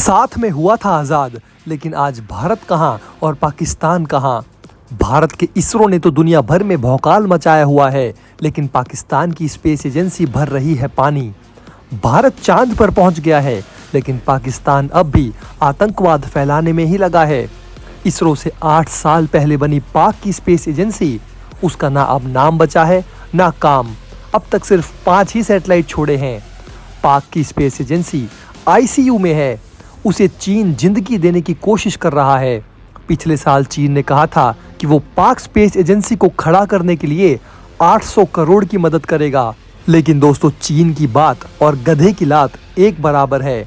साथ में हुआ था आज़ाद, लेकिन आज भारत कहाँ और पाकिस्तान कहाँ। भारत के इसरो ने तो दुनिया भर में भौकाल मचाया हुआ है, लेकिन पाकिस्तान की स्पेस एजेंसी भर रही है पानी। भारत चांद पर पहुंच गया है, लेकिन पाकिस्तान अब भी आतंकवाद फैलाने में ही लगा है। इसरो से 8 साल पहले बनी पाक की स्पेस एजेंसी, उसका ना अब नाम बचा है ना काम। अब तक सिर्फ 5 ही सैटेलाइट छोड़े हैं। पाक की स्पेस एजेंसी आईसीयू में है। उसे चीन जिंदगी देने की कोशिश कर रहा है। पिछले साल चीन ने कहा था कि वो पाक स्पेस एजेंसी को खड़ा करने के लिए 800 करोड़ की मदद करेगा। लेकिन दोस्तों, चीन की बात और गधे की लात एक बराबर है।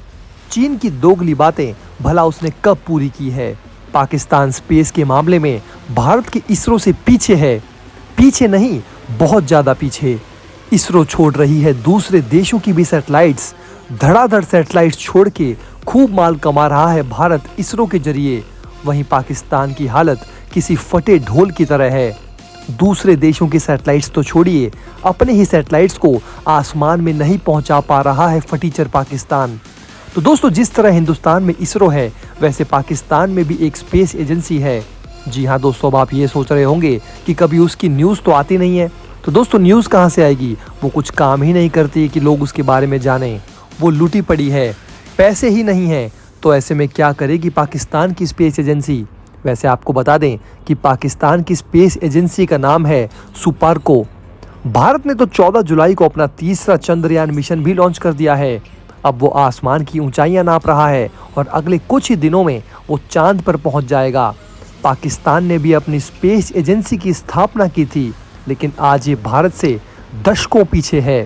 चीन की दोगली बातें भला उसने कब पूरी की है। पाकिस्तान स्पेस के मामले में भारत के इसरो से पीछे है। पीछे नहीं, बहुत ज्यादा पीछे। इसरो छोड़ रही है दूसरे देशों की भी सैटेलाइट्स। धड़ाधड़ सैटेलाइट्स छोड़ के खूब माल कमा रहा है भारत इसरो के जरिए। वहीं पाकिस्तान की हालत किसी फटे ढोल की तरह है। दूसरे देशों की सैटेलाइट्स तो छोड़िए, अपने ही सैटेलाइट्स को आसमान में नहीं पहुंचा पा रहा है फटीचर पाकिस्तान। तो दोस्तों, जिस तरह हिंदुस्तान में इसरो है, वैसे पाकिस्तान में भी एक स्पेस एजेंसी है। जी हाँ दोस्तों, अब आप ये सोच रहे होंगे कि कभी उसकी न्यूज़ तो आती नहीं है। तो दोस्तों, न्यूज़ कहाँ से आएगी? वो कुछ काम ही नहीं करती कि लोग उसके बारे में जानें। वो लूटी पड़ी है, पैसे ही नहीं है। तो ऐसे में क्या करेगी पाकिस्तान की स्पेस एजेंसी? वैसे आपको बता दें कि पाकिस्तान की स्पेस एजेंसी का नाम है सुपार्को। भारत ने तो 14 जुलाई को अपना तीसरा चंद्रयान मिशन भी लॉन्च कर दिया है। अब वो आसमान की ऊंचाइयां नाप रहा है और अगले कुछ ही दिनों में वो चांद पर पहुंच जाएगा। पाकिस्तान ने भी अपनी स्पेस एजेंसी की स्थापना की थी, लेकिन आज ये भारत से दशकों पीछे है।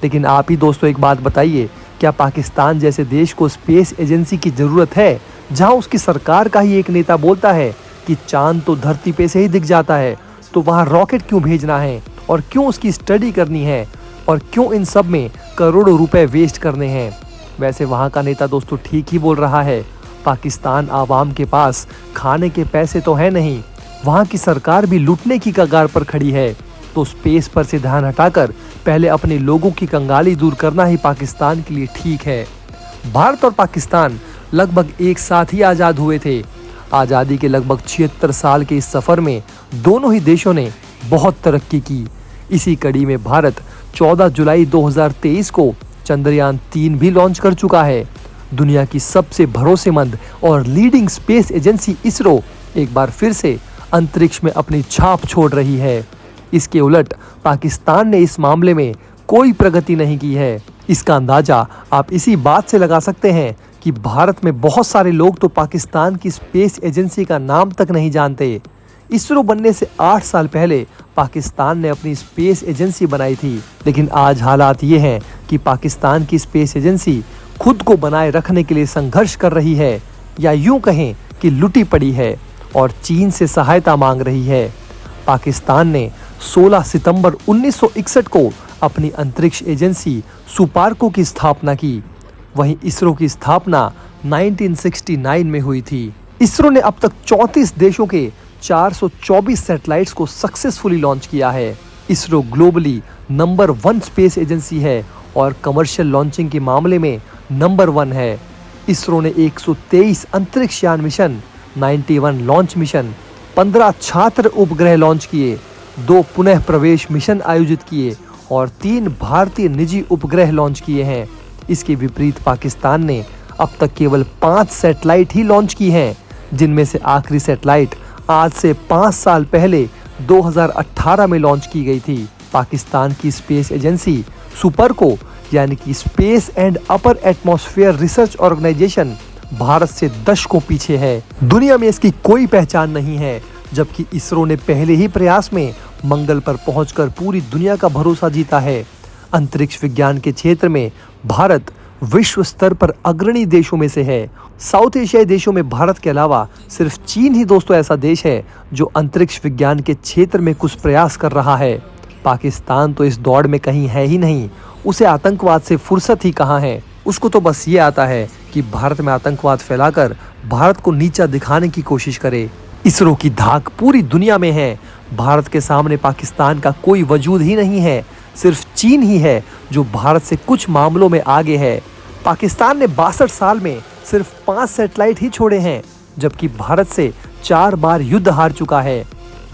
लेकिन आप ही दोस्तों एक बात बताइए, क्या पाकिस्तान जैसे देश को स्पेस एजेंसी की ज़रूरत है, जहां उसकी सरकार का ही एक नेता बोलता है कि चांद तो धरती पे से ही दिख जाता है, तो वहां रॉकेट क्यों भेजना है और क्यों उसकी स्टडी करनी है और क्यों इन सब में करोड़ों रुपए वेस्ट करने हैं। वैसे वहां का नेता दोस्तों ठीक ही बोल रहा है। पाकिस्तान आवाम के पास खाने के पैसे तो है नहीं, वहां की सरकार भी लूटने की कगार पर खड़ी है। तो स्पेस पर से ध्यान हटाकर पहले अपने लोगों की कंगाली दूर करना ही पाकिस्तान के लिए ठीक है। भारत और पाकिस्तान लगभग एक साथ ही आज़ाद हुए थे। आज़ादी के लगभग 76 साल के इस सफ़र में दोनों ही देशों ने बहुत तरक्की की। इसी कड़ी में भारत 14 जुलाई 2023 को चंद्रयान 3 भी लॉन्च कर चुका है। दुनिया की सबसे भरोसेमंद और लीडिंग स्पेस एजेंसी इसरो एक बार फिर से अंतरिक्ष में अपनी छाप छोड़ रही है। इसके उलट पाकिस्तान ने इस मामले में कोई प्रगति नहीं की है। इसका अंदाजा आप इसी बात से लगा सकते हैं कि भारत में बहुत सारे लोग तो पाकिस्तान की स्पेस एजेंसी का नाम तक नहीं जानते। इसरो बनने से 8 साल पहले पाकिस्तान ने अपनी स्पेस एजेंसी बनाई थी, लेकिन आज हालात ये हैं कि पाकिस्तान की स्पेस एजेंसी खुद को बनाए रखने के लिए संघर्ष कर रही है, या यूं कहें कि लुटी पड़ी है और चीन से सहायता मांग रही है। पाकिस्तान ने 16 सितंबर 1961 को अपनी अंतरिक्ष एजेंसी सुपार्को की स्थापना की। वहीं इसरो की स्थापना 1969 में हुई थी। इसरो ने अब तक 34 देशों के 424 सैटेलाइट्स को सक्सेसफुली लॉन्च किया है। ISRO globally number 1 space agency है और कमर्शियल लॉन्चिंग के मामले में नंबर 1 है। इसरो ने 123 अंतरिक्ष यान मिशन, 91 लॉन्च मिशन, 15 छात्र उपग्रह लॉन्च किए, 2 पुनः प्रवेश मिशन आयोजित किए और 3 भारतीय निजी उपग्रह लॉन्च किए हैं। इसके विपरीत पाकिस्तान ने अब तक केवल 5 सैटेलाइट ही लॉन्च की हैं, जिनमें से आखिरी सैटेलाइट आज से 5 साल पहले 2018 में लॉन्च की गई थी। पाकिस्तान की स्पेस एजेंसी सुपार्को यानी कि space and upper atmosphere research organisation Bharat से दशकों पीछे है। दुनिया में इसकी कोई पहचान नहीं है, जबकि इसरो ने पहले ही प्रयास में मंगल पर पहुंचकर पूरी दुनिया का भरोसा जीता है। अंतरिक्ष विज्ञान के क्षेत्र में भारत विश्व स्तर पर अग्रणी देशों में से है। साउथ एशियाई देशों में भारत के अलावा सिर्फ चीन ही दोस्तों ऐसा देश है जो अंतरिक्ष विज्ञान के क्षेत्र में कुछ प्रयास कर रहा है। पाकिस्तान तो इस दौड़ में कहीं है ही नहीं। उसे आतंकवाद से फुर्सत ही कहाँ है। उसको तो बस ये आता है कि भारत में आतंकवाद फैलाकर भारत को नीचा दिखाने की कोशिश करे। इसरो की धाक पूरी दुनिया में है। भारत के सामने पाकिस्तान का कोई वजूद ही नहीं है। सिर्फ चीन ही है जो भारत से कुछ मामलों में आगे है। पाकिस्तान ने 62 साल में सिर्फ 5 सैटेलाइट ही छोड़े हैं, जबकि भारत से 4 बार युद्ध हार चुका है।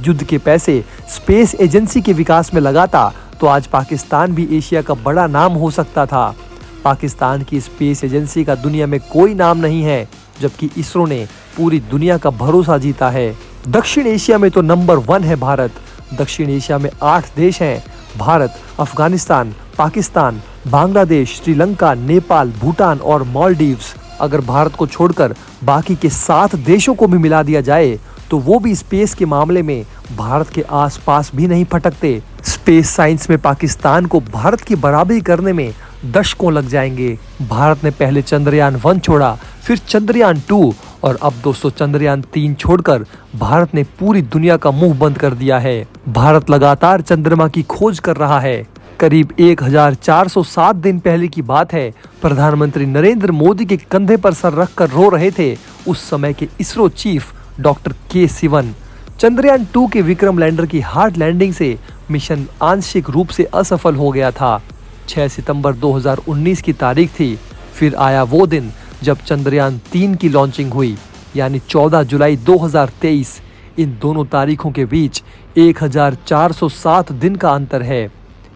युद्ध के पैसे स्पेस एजेंसी के विकास में लगाता तो आज पाकिस्तान भी एशिया का बड़ा नाम हो सकता था। पाकिस्तान की स्पेस एजेंसी का दुनिया में कोई नाम नहीं है, जबकि इसरो ने पूरी दुनिया का भरोसा जीता है। दक्षिण एशिया में तो नंबर 1 है भारत। दक्षिण एशिया में 8 देश हैं, भारत, अफगानिस्तान, पाकिस्तान, बांग्लादेश, श्रीलंका, नेपाल, भूटान और मालदीव्स। अगर भारत को छोड़कर बाकी के 7 देशों को भी मिला दिया जाए तो वो भी स्पेस के मामले में भारत के आसपास भी नहीं फटकते। स्पेस साइंस में पाकिस्तान को भारत की बराबरी करने में दशकों लग जाएंगे। भारत ने पहले चंद्रयान 1 छोड़ा, फिर चंद्रयान 2 और अब दोस्तों चंद्रयान 3 छोड़कर भारत ने पूरी दुनिया का मुंह बंद कर दिया है। भारत लगातार चंद्रमा की खोज कर रहा है। करीब 1407 दिन पहले की बात है, प्रधानमंत्री नरेंद्र मोदी के कंधे पर सर रखकर रो रहे थे उस समय के इसरो चीफ डॉक्टर के सिवन। चंद्रयान 2 के विक्रम लैंडर की हार्ड लैंडिंग से मिशन आंशिक रूप से असफल हो गया था। 6 सितंबर 2019 की तारीख थी। फिर आया वो दिन जब चंद्रयान 3 की लॉन्चिंग हुई, यानी 14 जुलाई 2023। इन दोनों तारीखों के बीच 1407 दिन का अंतर है।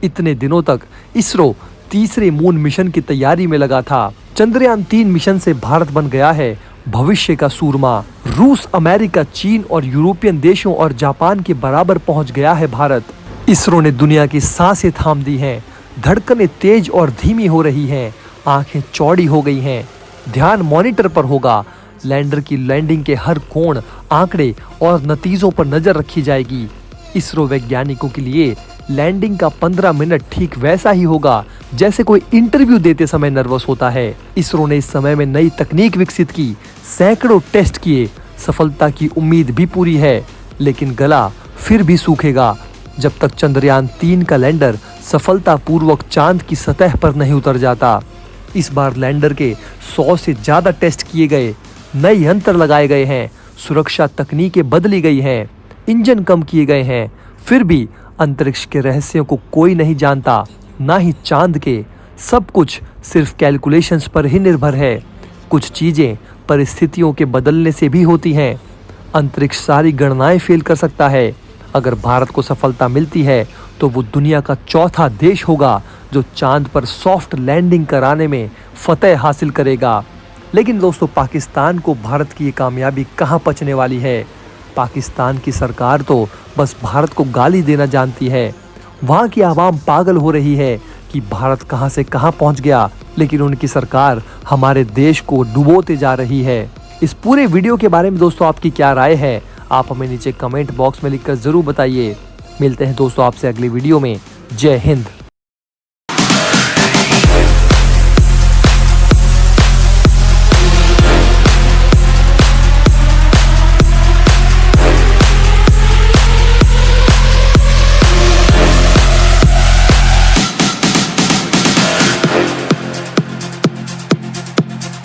इतने दिनों तक इसरो तीसरे मून मिशन की तैयारी में लगा था। चंद्रयान 3 मिशन से भारत बन गया है भविष्य का सूरमा। रूस, अमेरिका, चीन और यूरोपियन देशों और जापान के बराबर पहुंच गया है भारत। इसरो ने दुनिया की सांसें थाम दी हैं, धड़कनें तेज और धीमी हो रही हैं, आंखें चौड़ी हो गई हैं। ध्यान मॉनिटर पर होगा। लैंडर की लैंडिंग के हर कोण, आंकड़े और नतीजों पर नजर रखी जाएगी। इसरो वैज्ञानिकों के लिए लैंडिंग का 15 मिनट ठीक वैसा ही होगा जैसे कोई इंटरव्यू देते समय नर्वस होता है। इसरो ने इस समय में नई तकनीक विकसित की, सैकड़ों टेस्ट किए। सफलता की उम्मीद भी पूरी है, लेकिन गला फिर भी सूखेगा जब तक चंद्रयान 3 का लैंडर सफलतापूर्वक चांद की सतह पर नहीं उतर जाता। इस बार लैंडर के 100 से ज्यादा टेस्ट किए गए, नए यंत्र लगाए गए हैं, सुरक्षा तकनीकें बदली गई हैं, इंजन कम किए गए हैं। फिर भी अंतरिक्ष के रहस्यों को कोई नहीं जानता, ना ही चांद के। सब कुछ सिर्फ कैलकुलेशंस पर ही निर्भर है। कुछ चीजें परिस्थितियों के बदलने से भी होती हैं। अंतरिक्ष सारी गणनाएं फेल कर सकता है। अगर भारत को सफलता मिलती है तो वो दुनिया का चौथा देश होगा जो चांद पर सॉफ्ट लैंडिंग कराने में फतेह हासिल करेगा। लेकिन दोस्तों, पाकिस्तान को भारत की ये कामयाबी कहाँ पचने वाली है। पाकिस्तान की सरकार तो बस भारत को गाली देना जानती है। वहाँ की आवाम पागल हो रही है कि भारत कहाँ से कहाँ पहुँच गया, लेकिन उनकी सरकार हमारे देश को डुबोते जा रही है। इस पूरे वीडियो के बारे में दोस्तों आपकी क्या राय है, आप हमें नीचे कमेंट बॉक्स में लिखकर जरूर बताइए। मिलते हैं दोस्तों आपसे अगली वीडियो में। जय हिंद।